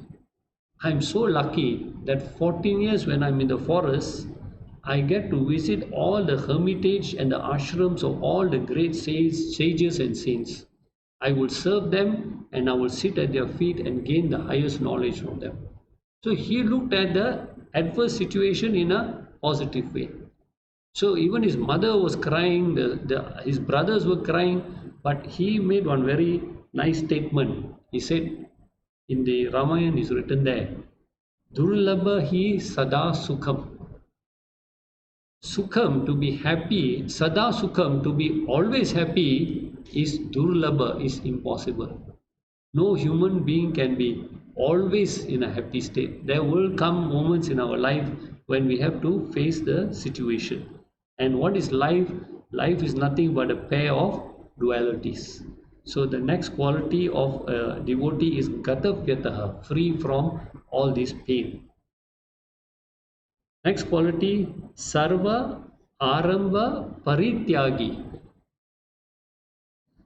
I'm so lucky that 14 years when I'm in the forest, I get to visit all the hermitage and the ashrams of all the great sages and saints. I will serve them and I will sit at their feet and gain the highest knowledge from them. So he looked at the adverse situation in a positive way. So even his mother was crying, his brothers were crying, but he made one very nice statement. He said, in the Ramayana is written there, Durlabha hi sada sukham. Sukham, to be happy, sada sukham, to be always happy, is durlabha, is impossible. No human being can be always in a happy state. There will come moments in our life when we have to face the situation. And what is life? Life is nothing but a pair of dualities. So the next quality of a devotee is gatavyataha, free from all this pain. Next quality, sarva aramba parityagi.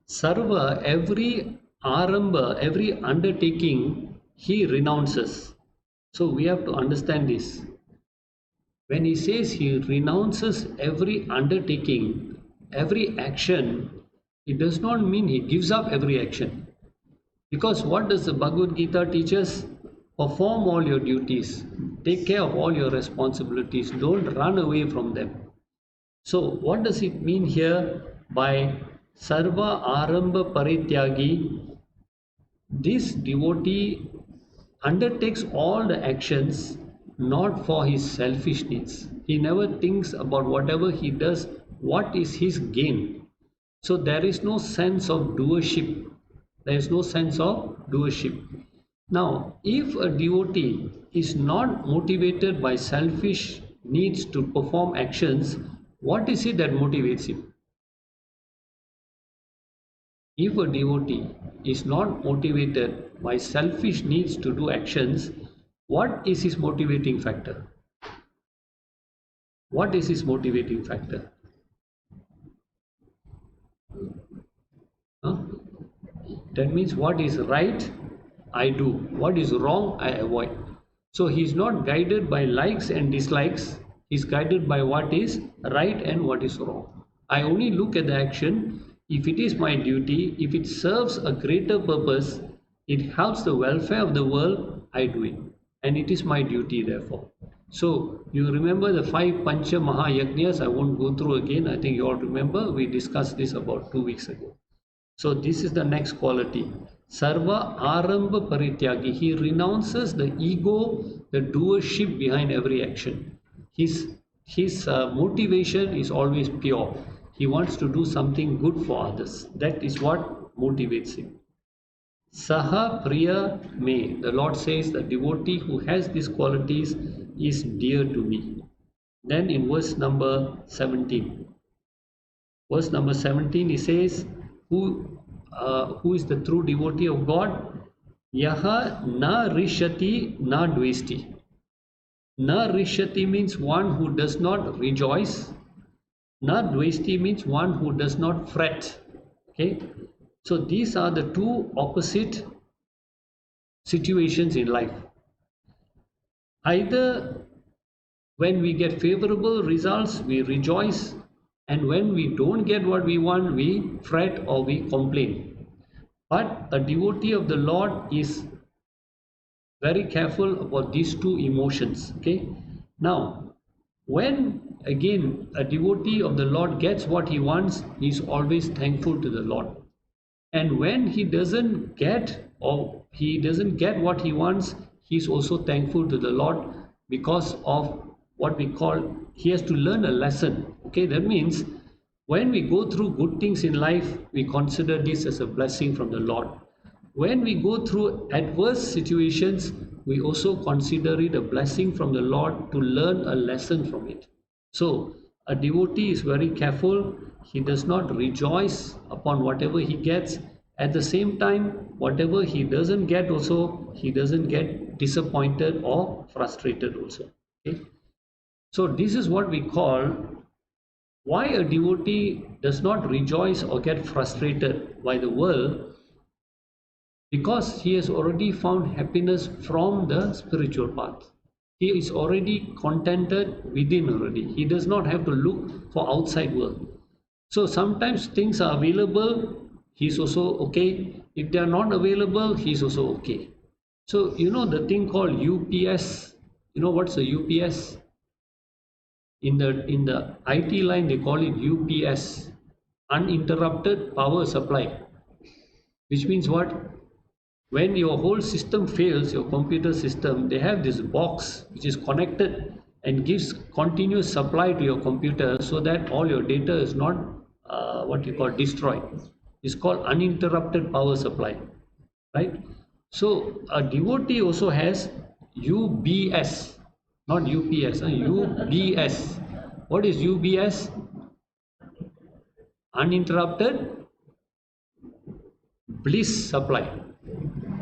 Sarva, every aramba, every undertaking, he renounces. So we have to understand this. When he says he renounces every undertaking, every action, it does not mean he gives up every action. Because what does the Bhagavad Gita teach us? Perform all your duties. Take care of all your responsibilities. Don't run away from them. So what does it mean here by Sarva Aramba Parityagi? This devotee undertakes all the actions not for his selfish needs. He never thinks about whatever he does, what is his gain. So there is no sense of doership. There is no sense of doership. Now, if a devotee is not motivated by selfish needs to perform actions, what is it that motivates him? If a devotee is not motivated by selfish needs to do actions, what is his motivating factor? What is his motivating factor? Huh? That means what is right, I do. What is wrong, I avoid. So he is not guided by likes and dislikes. He is guided by what is right and what is wrong. I only look at the action. If it is my duty, if it serves a greater purpose, it helps the welfare of the world, I do it. And it is my duty therefore. So you remember the 5 Pancha Mahayajnas. I won't go through again. I think you all remember. We discussed this about 2 weeks ago. So this is the next quality. Sarva Aramba Parityagi. He renounces the ego, the doership behind every action. His motivation is always pure. He wants to do something good for others. That is what motivates him. Saha Priya Me. The Lord says the devotee who has these qualities is dear to me. Then in verse number 17. Verse number 17 he says, who who is the true devotee of God? Yaha na rishati na dvesti. Na rishati means one who does not rejoice. Na dvesti means one who does not fret. Okay, so these are the two opposite situations in life. Either when we get favorable results, we rejoice, and when we don't get what we want, we fret or we complain. But a devotee of the Lord is very careful about these two emotions. Okay, now when again a devotee of the Lord gets what he wants, he is always thankful to the Lord. And when he doesn't get what he wants, he is also thankful to the Lord, because of what we call, he has to learn a lesson. Okay, that means when we go through good things in life, we consider this as a blessing from the Lord. When we go through adverse situations, we also consider it a blessing from the Lord to learn a lesson from it. So a devotee is very careful. He does not rejoice upon whatever he gets. At the same time, whatever he doesn't get also, he doesn't get disappointed or frustrated also. Okay? So this is what we call why a devotee does not rejoice or get frustrated by the world, because he has already found happiness from the spiritual path. He is already contented within already. He does not have to look for outside world. So sometimes things are available, he's also okay. If they are not available, he's also okay. So you know the thing called UPS. You know what's a UPS? In the IT line they call it UPS, uninterrupted power supply, which means what? When your whole system fails, your computer system, they have this box which is connected and gives continuous supply to your computer, so that all your data is not what you call destroyed. It's called uninterrupted power supply, right? So a devotee also has UBS, not UPS, UBS. What is UBS? Uninterrupted bliss supply.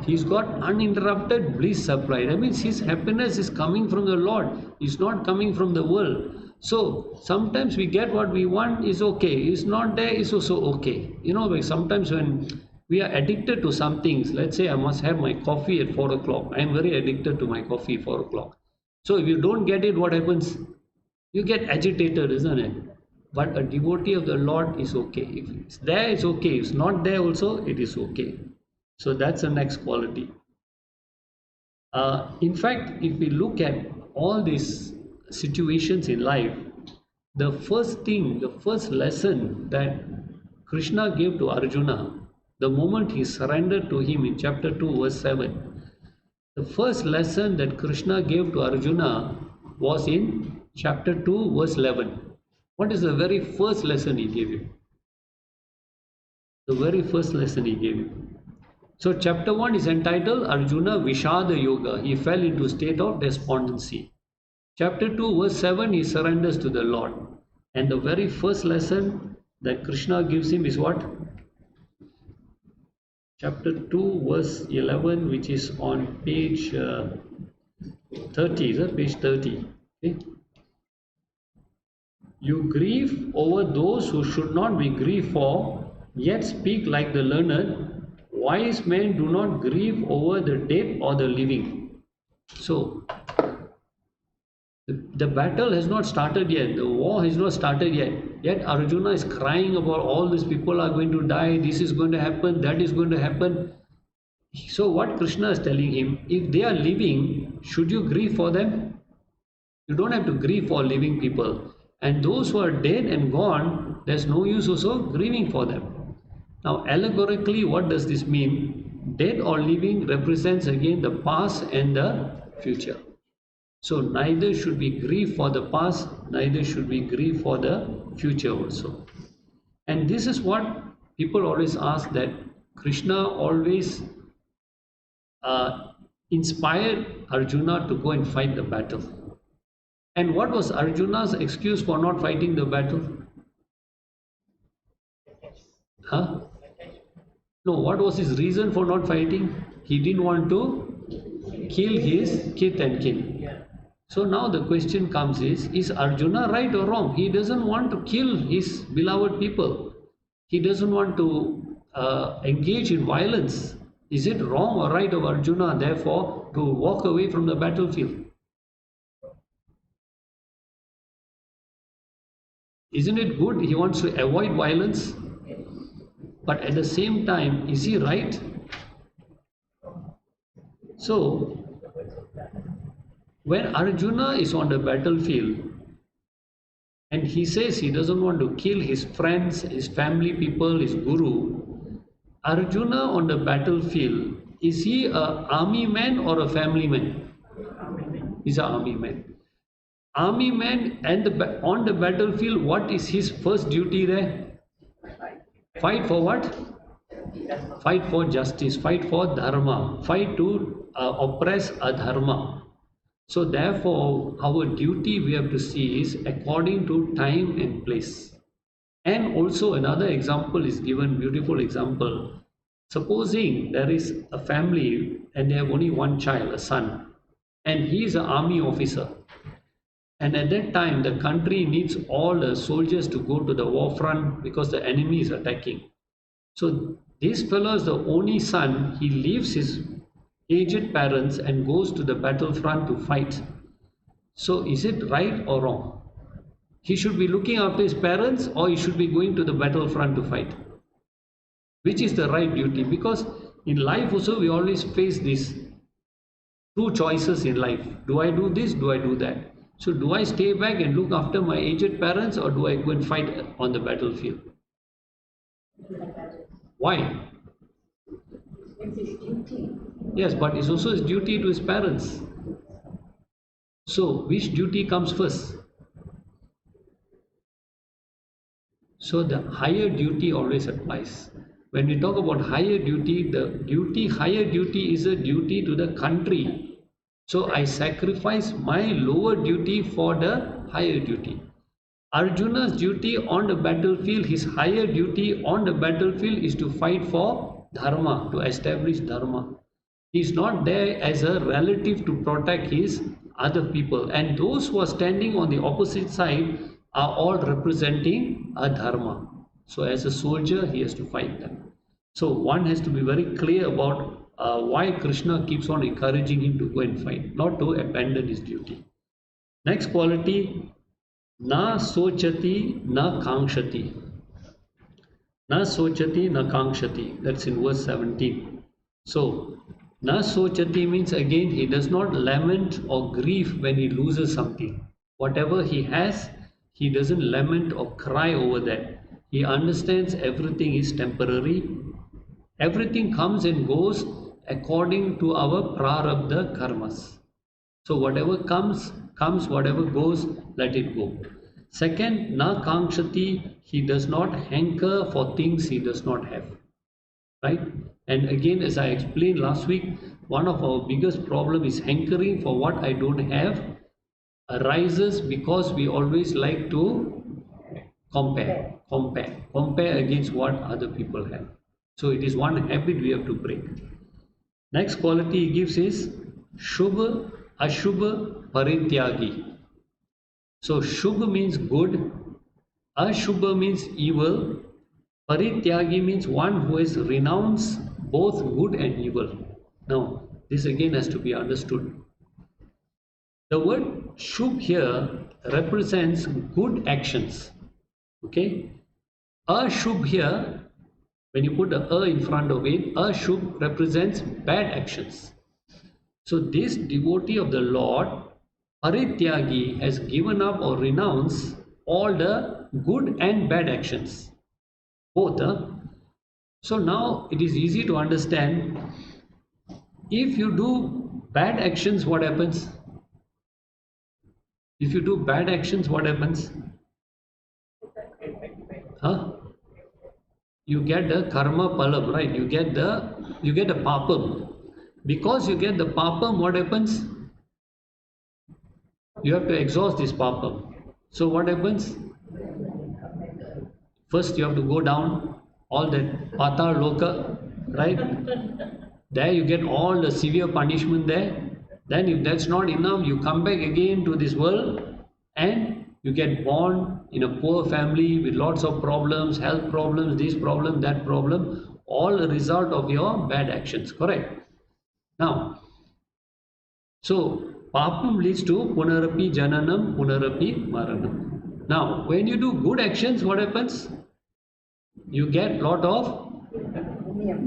He's got uninterrupted bliss supply. That means his happiness is coming from the Lord. It's not coming from the world. So sometimes we get what we want is okay. It's not there, it's also okay. You know, sometimes when we are addicted to some things, let's say I must have my coffee at 4 o'clock. I am very addicted to my coffee 4 o'clock. So if you don't get it, what happens? You get agitated, isn't it? But a devotee of the Lord is okay. If it's there, it's okay. If it's not there also, it is okay. So that's the next quality. In fact, if we look at all these situations in life, the first lesson that Krishna gave to Arjuna, the moment he surrendered to him in chapter 2, verse 7, the first lesson that Krishna gave to Arjuna was in chapter 2, verse 11. What is the very first lesson he gave him? The very first lesson he gave him. So chapter 1 is entitled Arjuna Vishada Yoga. He fell into a state of despondency. Chapter 2 verse 7, he surrenders to the Lord. And the very first lesson that Krishna gives him is what? Chapter 2 verse 11, which is on page 30, is it? Page 30. Okay. You grieve over those who should not be grieved for, yet speak like the learned. Wise men do not grieve over the dead or the living. So, the battle has not started yet. The war has not started yet. Yet Arjuna is crying about all these people are going to die. This is going to happen. That is going to happen. So what Krishna is telling him, if they are living, should you grieve for them? You don't have to grieve for living people. And those who are dead and gone, there's no use also grieving for them. Now, allegorically, what does this mean? Dead or living represents again the past and the future. So, neither should we grieve for the past, neither should we grieve for the future also. And this is what people always ask, that Krishna always inspired Arjuna to go and fight the battle. And what was Arjuna's excuse for not fighting the battle? Huh? No, what was his reason for not fighting? He didn't want to kill his kith and kin. So now the question comes is Arjuna right or wrong? He doesn't want to kill his beloved people. He doesn't want to engage in violence. Is it wrong or right of Arjuna, therefore, to walk away from the battlefield? Isn't it good? He wants to avoid violence. But at the same time, is he right? So, when Arjuna is on the battlefield and he says he doesn't want to kill his friends, his family people, his guru, Arjuna on the battlefield, is he a army man or a family man? He's an army man. Army man and on the battlefield, what is his first duty there? Fight for what? Fight for justice, fight for dharma, fight to oppress adharma. So therefore, our duty we have to see is according to time and place. And also another example is given, beautiful example. Supposing there is a family and they have only one child, a son, and he is an army officer. And at that time, the country needs all the soldiers to go to the war front because the enemy is attacking. So this fellow is the only son. He leaves his aged parents and goes to the battlefront to fight. So is it right or wrong? He should be looking after his parents or he should be going to the battlefront to fight? Which is the right duty? Because in life also we always face these two choices in life. Do I do this? Do I do that? So do I stay back and look after my aged parents or do I go and fight on the battlefield? Why? It's his duty. Yes, but it's also his duty to his parents. So which duty comes first? So the higher duty always applies. When we talk about higher duty, higher duty is a duty to the country. So I sacrifice my lower duty for the higher duty. Arjuna's duty on the battlefield, his higher duty on the battlefield is to fight for dharma, to establish dharma. He is not there as a relative to protect his other people. And those who are standing on the opposite side are all representing a dharma. So as a soldier, he has to fight them. So one has to be very clear about why Krishna keeps on encouraging him to go and fight, not to abandon his duty. Next quality, na sochati na kangshati. Na sochati na kangshati. That's in verse 17. So, na sochati means again he does not lament or grieve when he loses something. Whatever he has, he doesn't lament or cry over that. He understands everything is temporary. Everything comes and goes according to our prarabdha karmas. So whatever comes, whatever goes, let it go. Second, na kangshati, he does not hanker for things he does not have. Right? And again, as I explained last week, one of our biggest problem is hankering for what I don't have arises because we always like to compare against what other people have. So it is one habit we have to break. Next quality he gives is Shubha Ashubha Parityagi. So Shubha means good, Ashubha means evil, Parityagi means one who has renounced both good and evil. Now this again has to be understood. The word Shubh here represents good actions. Okay? Ashubh here, when you put a in front of it, Ashubh represents bad actions. So this devotee of the Lord, Parityagi, has given up or renounced all the good and bad actions. Both. So now it is easy to understand. If you do bad actions, what happens? If you do bad actions, what happens? You get the karma palam, right? You get the papam. Because you get the papam, what happens? You have to exhaust this papam. So what happens? First you have to go down all that patal loka, right? There you get all the severe punishment there. Then if that's not enough, you come back again to this world and you get born in a poor family with lots of problems, health problems, this problem, that problem, all a result of your bad actions, correct? Now, so papam leads to punarapi jananam, punarapi maranam. Now, when you do good actions, what happens? You get lot of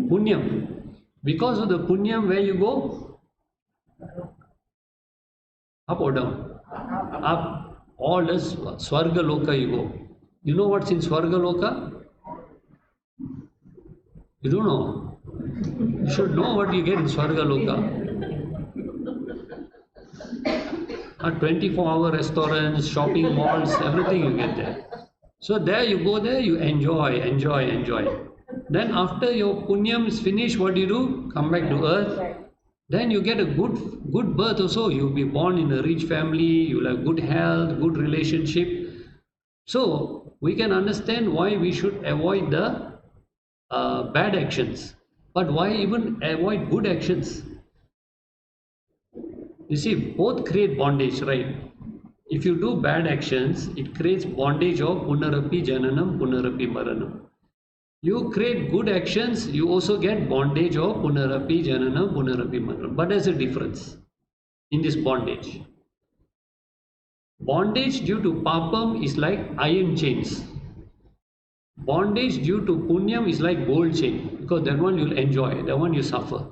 punyam. Because of the punyam, where you go? Up or down? Up. All the Swarga Loka you go. You know what's in Swarga Loka? You don't know. You should know what you get in Swarga Loka. 24-hour restaurants, shopping malls, everything you get there. So there you go there, you enjoy. Then after your punyam is finished, what do? Come back to earth. Then you get a good birth also. You'll be born in a rich family, you'll have good health, good relationship. So we can understand why we should avoid the bad actions. But why even avoid good actions? You see, both create bondage, right? If you do bad actions, it creates bondage of punarapi jananam, punarapi maranam. You create good actions, you also get bondage of punarapi jananam, punarapi maranam. But there's a difference in this bondage. Bondage due to papam is like iron chains. Bondage due to punyam is like gold chain, because that one you'll enjoy, that one you suffer.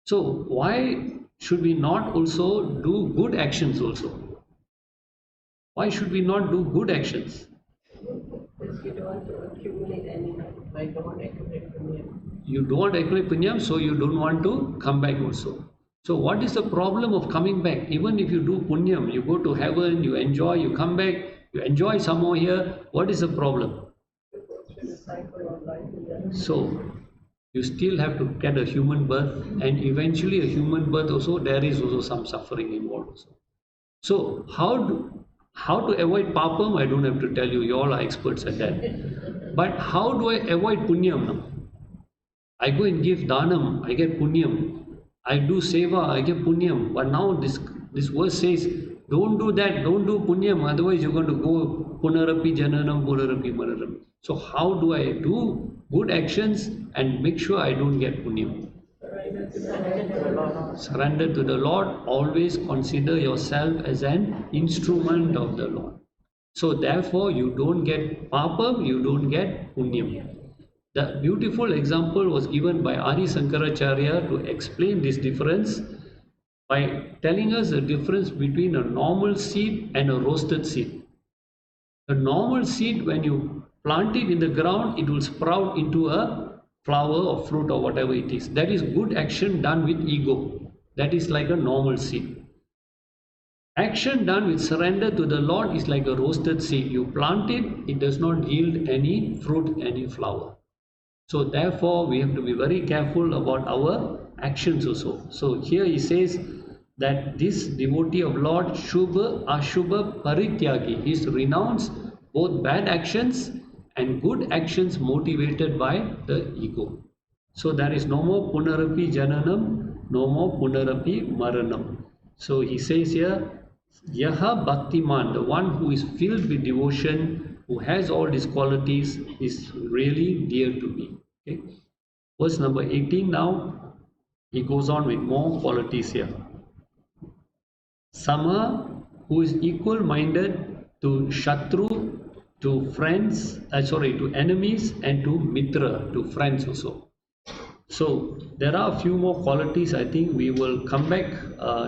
So why should we not also do good actions also? Why should we not do good actions? Because you don't want to accumulate anything. I don't want to accumulate punyam. You don't want to accumulate punyam, so you don't want to come back also. So what is the problem of coming back? Even if you do punyam, you go to heaven, you enjoy, you come back, you enjoy some more here. What is the problem? So you still have to get a human birth, and eventually a human birth also, there is also some suffering involved also. So how to avoid papam, I don't have to tell you, you all are experts at that. But how do I avoid punyam now? I go and give dhanam, I get punyam. I do seva, I get punyam. But now this verse says, don't do that, don't do punyam, otherwise you're going to go punarapi jananam, punarapi maranam. So how do I do good actions and make sure I don't get punyam? Surrender to the Lord. Always consider yourself as an instrument of the Lord. So therefore you don't get papam, you don't get punyam. The beautiful example was given by Adi Sankaracharya to explain this difference by telling us the difference between a normal seed and a roasted seed. A normal seed, when you plant it in the ground, it will sprout into a flower or fruit or whatever it is. That is good action done with ego. That is like a normal seed. Action done with surrender to the Lord is like a roasted seed. You plant it, it does not yield any fruit, any flower. So therefore we have to be very careful about our actions also. So here he says that this devotee of Lord Shubha Ashubha Parityagi is renounced both bad actions and good actions motivated by the ego. So there is no more punarapi jananam, no more punarapi maranam. So he says here, Yaha Bhaktiman, the one who is filled with devotion, who has all these qualities, is really dear to me. Okay. Verse number 18 now, he goes on with more qualities here. Sama, who is equal-minded to Shatru, to friends, to enemies, and to Mitra, to friends also. So there are a few more qualities. I think we will come back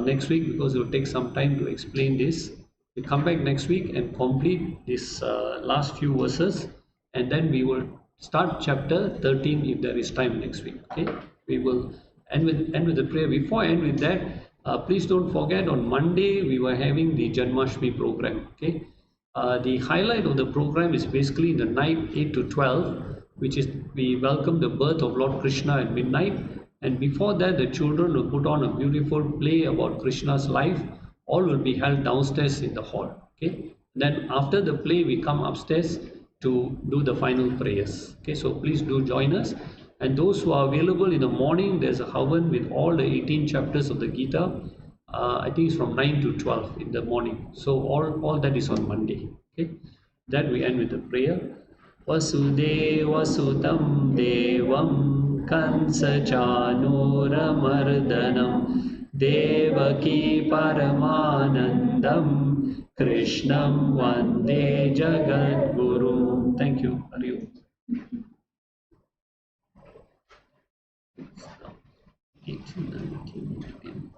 next week, because it will take some time to explain this. We come back next week and complete this last few verses, and then we will start chapter 13 if there is time next week. Okay, we will end with the prayer. Before I end with that, please don't forget, on Monday we were having the Janmashtami program. Okay, the highlight of the program is basically the night 8 to 12, which is we welcome the birth of Lord Krishna at midnight, and before that the children will put on a beautiful play about Krishna's life. All will be held downstairs in the hall. Okay, then after the play we come upstairs to do the final prayers. Okay, so please do join us. And those who are available in the morning, there's a Havan with all the 18 chapters of the Gita. I think it's from 9 to 12 in the morning. So all that is on Monday. Okay. That we end with the prayer. Vasudeva Sutam Devam Kansa Chanuramardanam Devaki Paramanandam Krishnam Vande Jagadguru. Thank you. Hari Om. 18, 19, 20.